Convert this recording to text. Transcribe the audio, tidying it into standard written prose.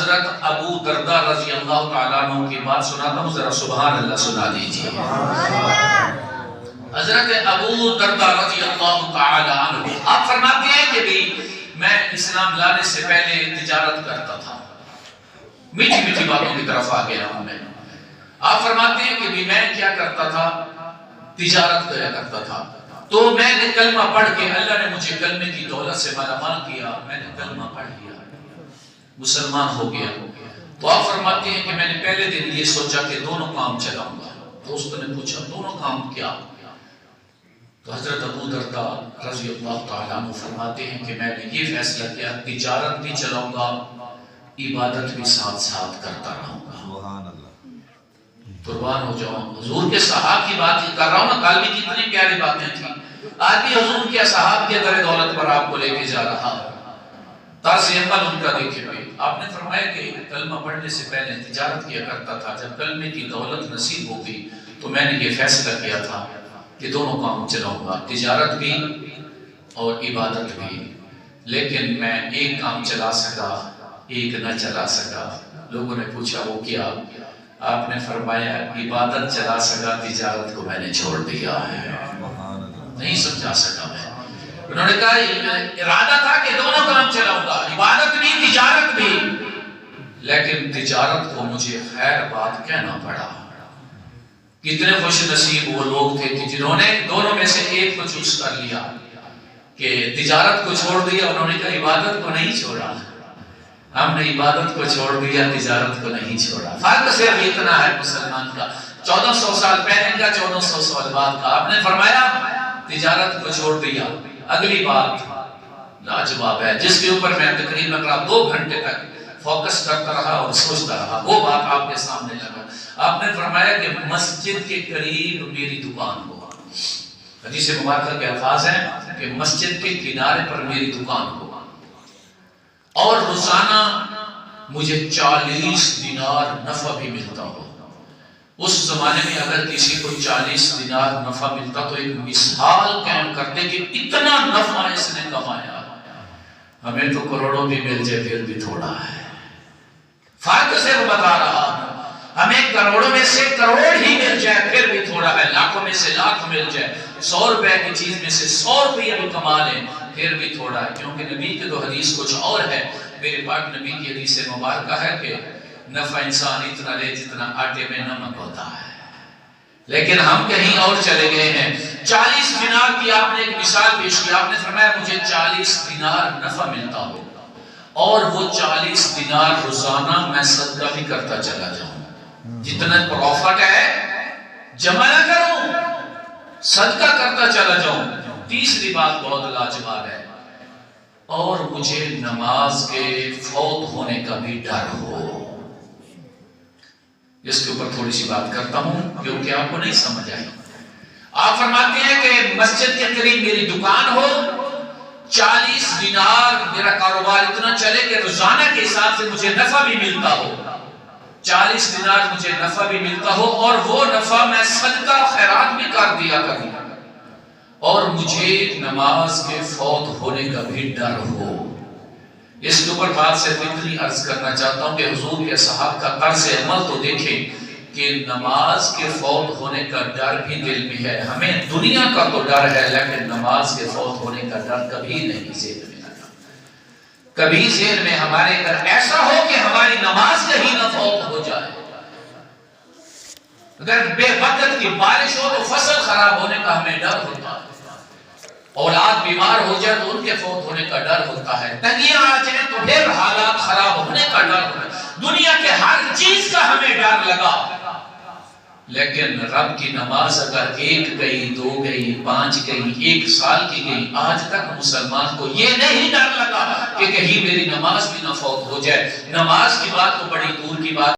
حضرت ابو درداء رضی اللہ تعالیٰ عنہ کی بات سناتا ہوں، ذرا سبحان اللہ سنا دیجیے۔ حضرت ابو درداء رضی اللہ تعالیٰ عنہ آپ فرماتے ہیں کہ بھی میں اسلام لانے سے پہلے تجارت کرتا تھا، میٹھی میٹھی باتوں کی طرف آ گیا ہوں میں۔ آپ فرماتے ہیں کہ بھی میں کیا کرتا تھا، تجارت کیا کرتا تھا، تو میں نے کلمہ پڑھ کے اللہ نے مجھے کلمے کی دولت سے مالا مال کیا، میں نے کلمہ پڑھ لیا، مسلمان ہو گیا۔ تو آپ فرماتے ہیں کہ میں نے پہلے دن یہ سوچا کہ دونوں کام چلاؤں گا۔ دوستوں نے پوچھا دونوں کام کیا؟ تو حضرت ابو درداء رضی اللہ تعالیٰ عنہ فرماتے ہیں کہ میں نے یہ فیصلہ کیا، تجارت بھی چلاؤں گا، عبادت بھی ساتھ ساتھ کرتا رہوں گا۔ سبحان اللہ۔ قربان ہو جاؤں، حضور کے صحاب کی بات کر رہا ہوں نا، کل بھی کتنی پیاری باتیں تھیں، آج بھی حضور کے صحاب کے در دولت پر آپ کو لے کے جا رہا ہوں۔ طرز عمل ان کا دیکھیں گے، آپ نے فرمایا کہ کلمہ پڑھنے سے پہلے تجارت کیا کرتا تھا، جب کلمے کی دولت نصیب ہو گئی تو میں نے یہ فیصلہ کیا تھا کہ دونوں کام چلاؤں گا، تجارت بھی اور عبادت بھی، لیکن میں ایک کام چلا سکا ایک نہ چلا سکا۔ لوگوں نے پوچھا وہ کیا؟ آپ نے فرمایا عبادت چلا سکا، تجارت کو میں نے چھوڑ دیا ہے، نہیں سمجھا سکا میں۔ انہوں نے کہا ارادہ تھا کہ دونوں کام چلاؤں گا، عبادت بھی تجارت بھی، لیکن تجارت کو مجھے خیر بات کہنا پڑا۔ کتنے خوش نصیب وہ لوگ تھے کہ جنہوں نے دونوں میں سے ایک کو چوز کر لیا، کہ تجارت کو چھوڑ دیا، انہوں نے کہا عبادت کو نہیں چھوڑا، ہم نے عبادت کو چھوڑ دیا، تجارت کو نہیں چھوڑا۔ فرق صرف اتنا ہے مسلمان کا، 1400 سال پہلے کا 1400 سال بعد کا۔ آپ نے فرمایا تجارت کو چھوڑ دیا۔ اگلی بات لاجواب ہے، جس کے اوپر میں تقریباً 2 گھنٹے تک فوکس کرتا رہا اور سوچتا رہا، وہ بات آپ کے سامنے لگا۔ آپ نے فرمایا کہ مسجد کے قریب میری دکان ہو۔ حدیث مبارکہ کے الفاظ ہیں کہ مسجد کے کنارے پر میری دکان ہو، اور روزانہ مجھے 40 دینار نفع بھی ملتا ہو۔ اس زمانے میں اگر کسی کو 40 دینار نفع ملتا تو ایک مثال قائم کرتے کہ اتنا نفع اس نے کمایا، ہمیں تو کروڑوں بھی مل جائے پھر بھی تھوڑا ہے۔ فرق سے وہ بتا رہا ہوں، ہمیں کروڑوں میں سے کروڑ ہی مل جائے پھر بھی تھوڑا ہے، لاکھوں میں سے لاکھ مل جائے، 100 روپے کی چیز میں سے 100 روپے بھی کما لیں پھر بھی تھوڑا ہے، کیونکہ نبی کے تو حدیث کچھ اور ہے۔ میرے پاک نبی کی حدیث مبارکہ ہے کہ نفع انسان اتنا لے جتنا آٹے میں نمک ہوتا ہے، لیکن ہم کہیں اور چلے گئے ہیں۔ 40 دینار کی آپ نے ایک مثال پیش کی، آپ نے فرمایا مجھے 40 دینار نفع ملتا ہو، اور وہ 40 دینار روزانہ میں صدقہ بھی کرتا چلا جاؤں، جتنا پروفٹ ہے جمع نہ کروں، صدقہ کرتا چلا جاؤں۔ تیسری بات بہت لاجواب ہے، اور مجھے نماز کے فوت ہونے کا بھی ڈر ہو۔ اس کے اوپر تھوڑی سی بات کرتا ہوں کیونکہ آپ کو نہیں سمجھ آئی۔ آپ فرماتے ہیں کہ مسجد کے قریب میری دکان ہو، 40 دینار میرا کاروبار اتنا چلے کہ روزانہ کے حساب سے مجھے نفع بھی ملتا ہو، 40 دینار مجھے نفع بھی ملتا ہو، اور وہ نفع میں صدقہ خیرات بھی کر دیا کروں، اور مجھے نماز کے فوت ہونے کا بھی ڈر ہو۔ اس کے اوپر بات سے اتنی عرض کرنا چاہتا ہوں کہ حضور کے صحابہ کا طرز عمل تو دیکھیں کہ نماز کے فوت ہونے کا ڈر بھی دل میں ہے۔ ہمیں دنیا کا تو ڈر ہے، لیکن نماز کے فوت ہونے کا ڈر کبھی نہیں ذہن میں آتا۔ کبھی ذہن میں ہمارے اگر ایسا ہو کہ ہماری نماز کہیں نہ فوت ہو جائے، اگر بے وقت کی بارش ہو تو فصل خراب ہونے کا ہمیں ڈر ہوتا ہے، اولاد بیمار ہو جائے تو ان کے فوت ہونے کا ڈر ہوتا ہے، تنگیاں آ جائیں تو پھر حالات خراب ہونے کا ڈر ہوتا ہے، دنیا کے ہر چیز کا ہمیں ڈر لگا۔ لیکن رب کی نماز اگر 1 گئی 2 گئی 5 گئی 1 سال کی گئی، آج تک مسلمان کو یہ نہیں ڈر لگا کہ کہیں میری نماز بھی نہ فوت ہو جائے۔ نماز کی بات تو بڑی دور کی بات